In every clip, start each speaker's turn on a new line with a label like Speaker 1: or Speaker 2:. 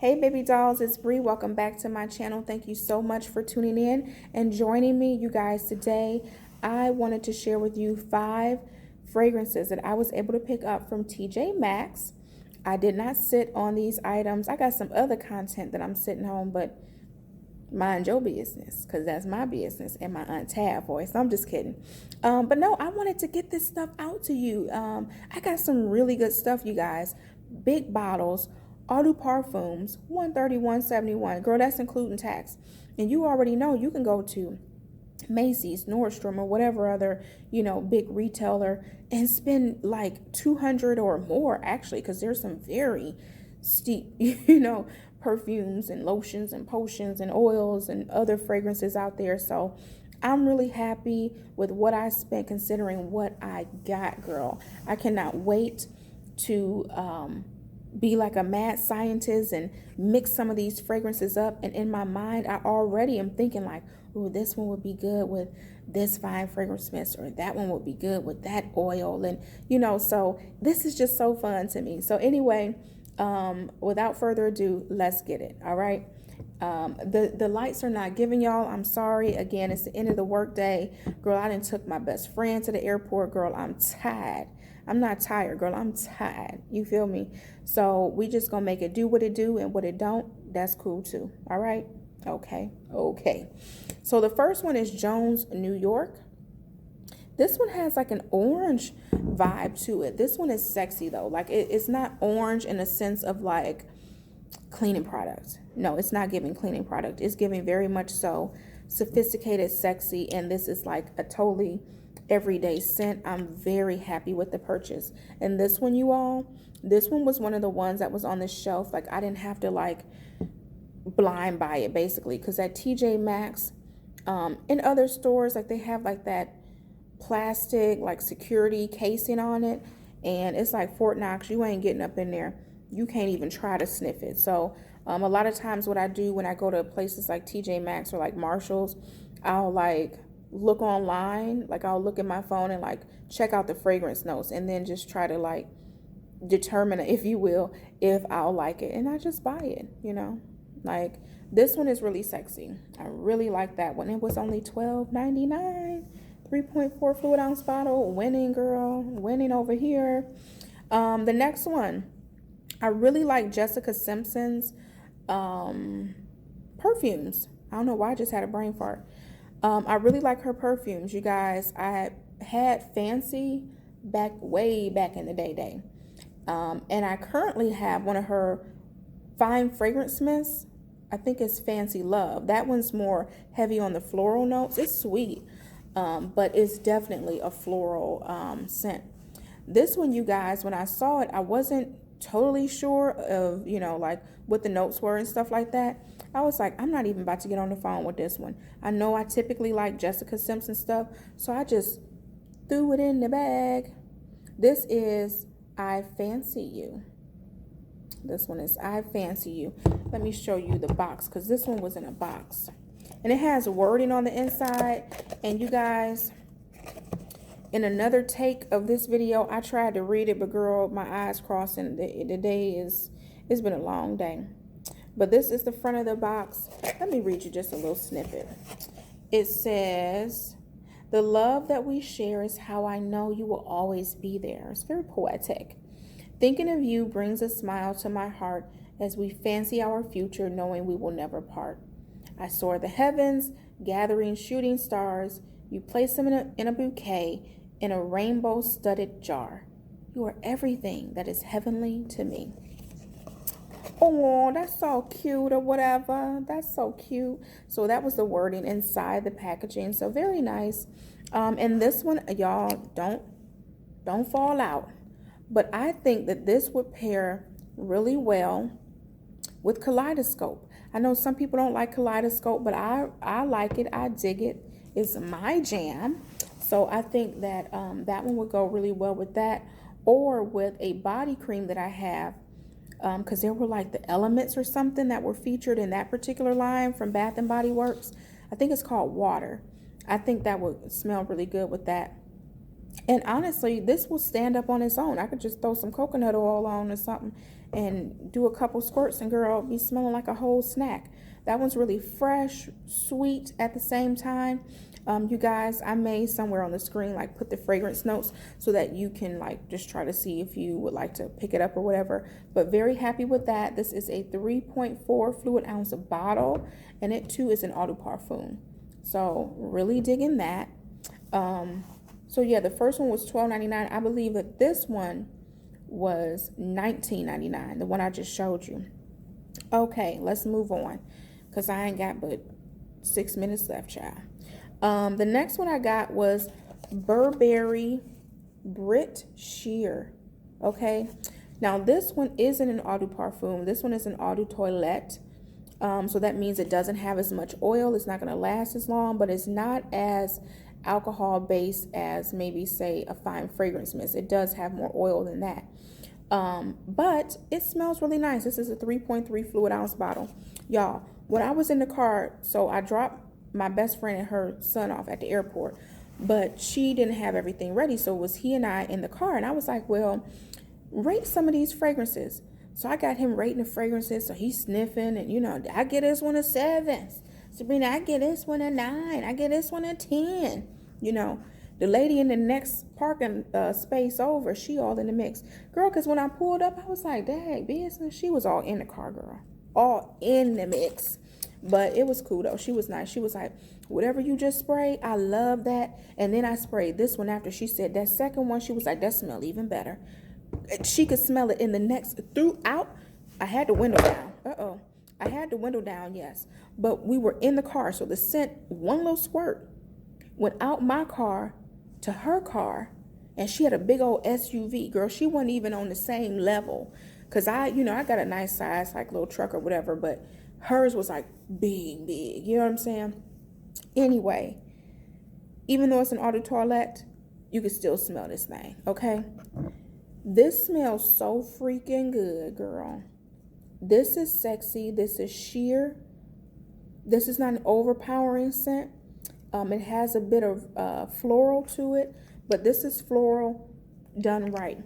Speaker 1: Hey baby dolls, it's Brit. Welcome back to my channel. Thank you so much for tuning in and joining me. You guys, today I wanted to share with you 5 fragrances that I was able to pick up from TJ Maxx. I did not sit on these items. I got some other content that I'm sitting on, but mind your business, because that's my business and my Untitled voice. I'm just kidding. But no, I wanted to get this stuff out to you. I got some really good stuff, you guys. Big bottles, eau de perfumes, $131.71. Girl, that's including tax. And you already know you can go to Macy's, Nordstrom, or whatever other, big retailer and spend like $200 or more, actually, because there's some very steep, perfumes and lotions and potions and oils and other fragrances out there. So I'm really happy with what I spent considering what I got, girl. I cannot wait to be like a mad scientist and mix some of these fragrances up. And in my mind, I already am thinking like, oh, this one would be good with this fine fragrance mist, or that one would be good with that oil. And, so this is just so fun to me. So anyway, without further ado, let's get it. All right. The lights are not giving, y'all. I'm sorry. Again, it's the end of the work day. Girl, I done took my best friend to the airport. Girl, I'm tired. I'm not tired, girl. I'm tired. You feel me? So we just gonna make it do what it do, and what it don't, that's cool too. All right? Okay. So the first one is Jones, New York. This one has like an orange vibe to it. This one is sexy though. Like it's not orange in the sense of like cleaning products. No, it's not giving cleaning product. It's giving very much so sophisticated, sexy, and this is like a totally everyday scent. I'm very happy with the purchase. And this one, you all, this one was one of the ones that was on the shelf. Like I didn't have to like blind buy it basically, because at TJ Maxx, in other stores, like they have like that plastic like security casing on it, and it's like Fort Knox. You ain't getting up in there. You can't even try to sniff it. So a lot of times what I do when I go to places like TJ Maxx or like Marshall's, I'll like look online, like I'll look at my phone and like check out the fragrance notes, and then just try to like determine, if you will, if I'll like it, and I just buy it. Like this one is really sexy. I really like that one. It was only $12.99. 3.4 fluid ounce bottle. Winning, girl. Winning over here. The next one, I really like Jessica Simpson's perfumes. I don't know why I just had a brain fart. I really like her perfumes, you guys. I had Fancy way back in the day. And I currently have one of her fine fragrance mists. I think it's Fancy Love. That one's more heavy on the floral notes. It's sweet, but it's definitely a floral scent. This one, you guys, when I saw it, I wasn't totally sure of, like what the notes were and stuff like that. I was like, I'm not even about to get on the phone with this one. I know I typically like Jessica Simpson stuff, so I just threw it in the bag. This is I Fancy You. This one is I Fancy You. Let me show you the box, because this one was in a box. And it has wording on the inside. And you guys, in another take of this video, I tried to read it, but girl, my eyes crossing. The day it's been a long day. But this is the front of the box. Let me read you just a little snippet. It says, "The love that we share is how I know you will always be there." It's very poetic. "Thinking of you brings a smile to my heart as we fancy our future, knowing we will never part. I soar the heavens, gathering shooting stars. You place them in a bouquet, in a rainbow-studded jar. You are everything that is heavenly to me." Oh, that's so cute, or whatever. That's so cute. So that was the wording inside the packaging. So very nice. And this one, y'all, don't fall out. But I think that this would pair really well with Kaleidoscope. I know some people don't like Kaleidoscope, but I like it. I dig it. It's my jam. So I think that that one would go really well with that, or with a body cream that I have. Because there were like the elements or something that were featured in that particular line from Bath and Body Works. I think it's called Water. I think that would smell really good with that. And honestly, this will stand up on its own. I could just throw some coconut oil on or something and do a couple squirts, and girl, be smelling like a whole snack. That one's really fresh, sweet at the same time. You guys, I made somewhere on the screen, like put the fragrance notes so that you can like just try to see if you would like to pick it up or whatever. But very happy with that. This is a 3.4 fluid ounce bottle, and it too is an eau de parfum. So really digging that. So yeah, the first one was $12.99. I believe that this one was $19.99, the one I just showed you. Okay, let's move on, because I ain't got but 6 minutes left, child. The next one I got was Burberry Brit Sheer. Okay, now this one isn't an eau de parfum. This one is an eau de toilette. So that means it doesn't have as much oil. It's not going to last as long, but it's not as alcohol based as maybe say a fine fragrance mist. It does have more oil than that. But it smells really nice. This is a 3.3 fluid ounce bottle. Y'all, when I was in the car, so I dropped my best friend and her son off at the airport, but she didn't have everything ready. So it was he and I in the car, and I was like, well, rate some of these fragrances. So I got him rating the fragrances. So he's sniffing, and you know, I get this one a 7. Sabrina, I get this one a 9. I get this one a 10. You know, the lady in the next parking space over, she all in the mix. Girl, because when I pulled up, I was like, dang, business. She was all in the car, girl. All in the mix. But it was cool, though. She was nice. She was like, whatever you just sprayed, I love that. And then I sprayed this one after. She said that second one, she was like, that smell even better. She could smell it in the next, throughout. I had the window down. I had the window down, yes. But we were in the car, so the scent, one little squirt, went out my car to her car, and she had a big old SUV. Girl, she wasn't even on the same level. Because I got a nice size, like little truck or whatever, but hers was like big. You know what I'm saying? Anyway, even though it's an eau de toilette, you can still smell this thing, okay? This smells so freaking good, girl. This is sexy. This is sheer. This is not an overpowering scent. It has a bit of floral to it, but this is floral done right.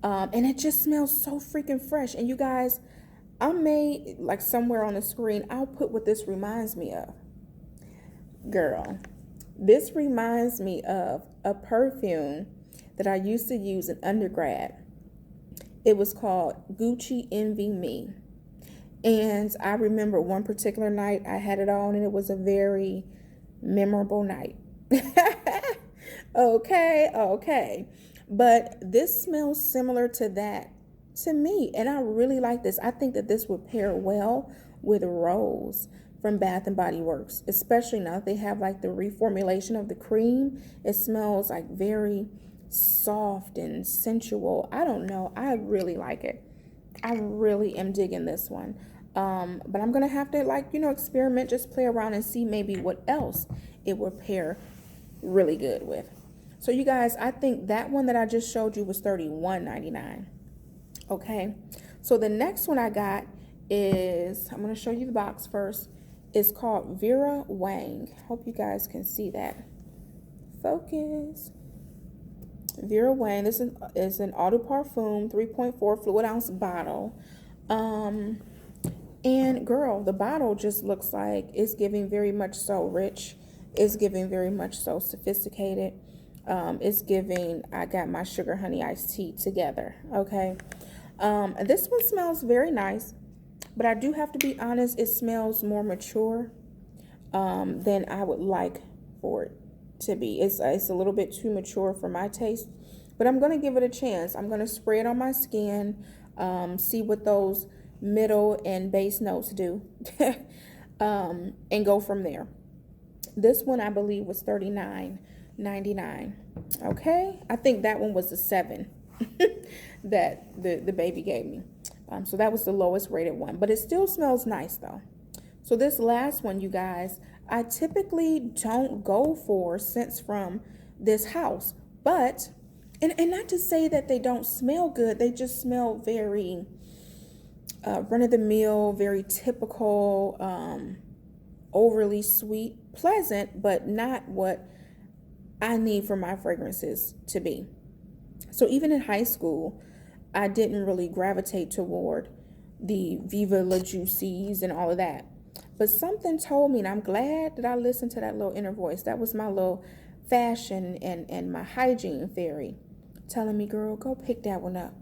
Speaker 1: And it just smells so freaking fresh. And you guys, I made like somewhere on the screen, I'll put what this reminds me of. Girl, this reminds me of a perfume that I used to use in undergrad. It was called Gucci Envy Me. And I remember one particular night I had it on, and it was a very memorable night. Okay. But this smells similar to that to me, and I really like this. I think that this would pair well with Rose from Bath and Body Works, especially now that they have like the reformulation of the cream. It smells like very soft and sensual. I don't know. I really like it. I really am digging this one. But I'm going to have to experiment, just play around and see maybe what else it would pair really good with. So you guys, I think that one that I just showed you was $31.99. Okay. So the next one I got is, I'm going to show you the box first. It's called Vera Wang. Hope you guys can see that. Focus. Vera Wang. This is an eau de parfum, 3.4 fluid ounce bottle. And girl, the bottle just looks like it's giving very much so rich. It's giving very much so sophisticated. It's giving, I got my sugar honey iced tea together. Okay. This one smells very nice, but I do have to be honest, it smells more mature than I would like for it to be. It's a little bit too mature for my taste, but I'm going to give it a chance. I'm going to spray it on my skin, see what those middle and base notes do, and go from there. This one I believe was $39.99. Okay, I think that one was a 7 that the baby gave me. So that was the lowest rated one, but it still smells nice though. So this last one, you guys, I typically don't go for scents from this house, but and not to say that they don't smell good, they just smell very run-of-the-mill, very typical, overly sweet, pleasant, but not what I need for my fragrances to be. So even in high school, I didn't really gravitate toward the Viva La Juicies and all of that. But something told me, and I'm glad that I listened to that little inner voice. That was my little fashion and my hygiene fairy telling me, girl, go pick that one up.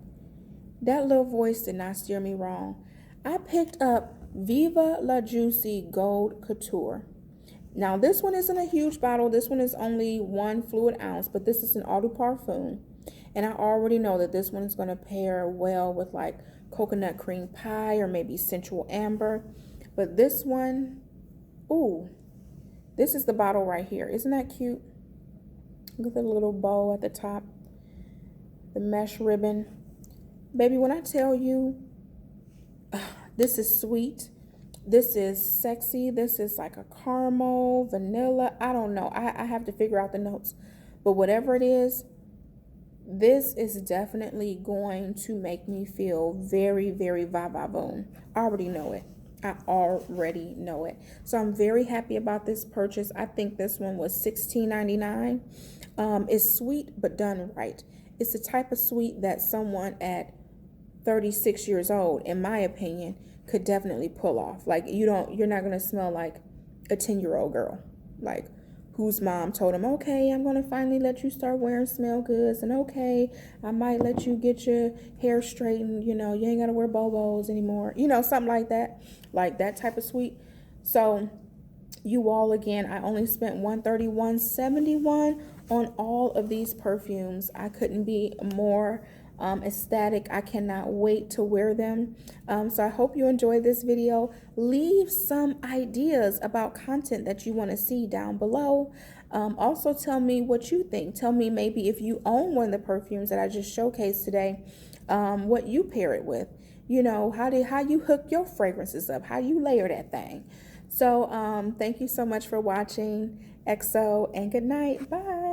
Speaker 1: That little voice did not steer me wrong. I picked up Viva La Juicy Gold Couture. Now, this one isn't a huge bottle. This one is only 1 fluid ounce, but this is an eau de parfum. And I already know that this one is going to pair well with like coconut cream pie or maybe sensual amber. But this one, ooh, this is the bottle right here. Isn't that cute? Look at the little bow at the top, the mesh ribbon. Baby, when I tell you, this is sweet, this is sexy, this is like a caramel, vanilla, I don't know. I have to figure out the notes. But whatever it is, this is definitely going to make me feel very, very va-va-voom. I already know it. I already know it. So I'm very happy about this purchase. I think this one was $16.99. It's sweet, but done right. It's the type of sweet that someone at 36 years old, in my opinion, could definitely pull off. Like, you're not gonna smell like a 10-year-old girl, like whose mom told him, okay, I'm gonna finally let you start wearing smell goods, and okay, I might let you get your hair straightened, you ain't gotta wear bobos anymore, something like that type of sweet. So you all, again, I only spent $131.71 on all of these perfumes. I couldn't be more ecstatic. I cannot wait to wear them. So I hope you enjoyed this video. Leave some ideas about content that you want to see down below. Also tell me what you think. Tell me maybe if you own one of the perfumes that I just showcased today, what you pair it with. How you hook your fragrances up, how you layer that thing. So thank you so much for watching. XO and good night. Bye.